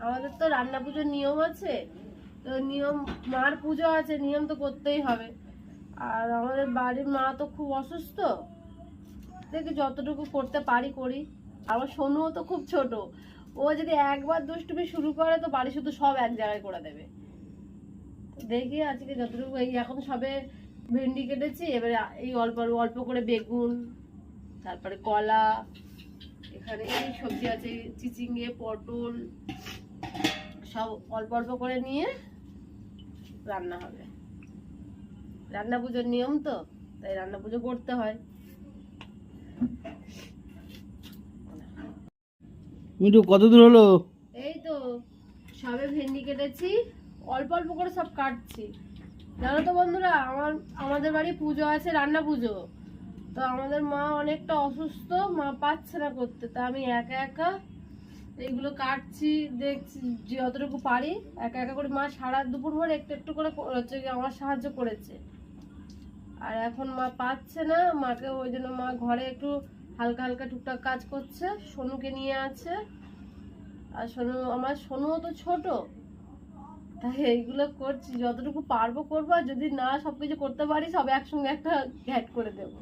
আমাদের তো রান্না পুজোর নিয়ম আছে, তো নিয়ম, মার পুজো আছে, নিয়ম তো করতেই হবে। আর আমাদের বাড়ির মা তো খুব অসুস্থ, দেখি যতটুকু করতে পারি করি। আমার সোনুও তো খুব ছোট, ও যদি একবার দুষ্টুমি শুরু করে তো বাড়ি শুধু সব এক জায়গায় করে দেবে। দেখি আজকে যতটুকু, এই এখন সবে ভেন্ডি কেটেছি, এবারে এই অল্প অল্প করে বেগুন, তারপরে কলা, এখানে এই সবজি আছে চিচিঙ্গে, পটল, সব অল্প অল্প করে নিয়ে রান্না হবে। রান্না পুজোর নিয়ম তো, তাই রান্না পুজো করতে হয়। মিঠু কত দূর হলো? এই তো সবে ভেন্ডি কেটেছি, অল্প অল্প করে সব কাটছি। জানো তো বন্ধুরা, আমাদের বাড়ি পুজো আছে, রান্না পুজো, তো আমাদের মা অনেকটা অসুস্থ, মা পাচ্ছে না করতে, তা আমি একা একা এইগুলো কাটছি, দেখছি যতটুকু পারি একা একা করে। মা সারা দুপুর ভরে একটু একটু করে হচ্ছে আমার সাহায্য করেছে, আর এখন মা পাচ্ছে না, মাকে ওই জন্য মা ঘরে একটু হালকা হালকা টুকটাক কাজ করছে, সোনুকে নিয়ে আছে। আর আমার সোনুও তো ছোট, তাই এইগুলো করছি, যতটুকু পারবো করবো, আর যদি না সবকিছু করতে পারি সব একসঙ্গে একটা ঘ্যাট করে দেবো।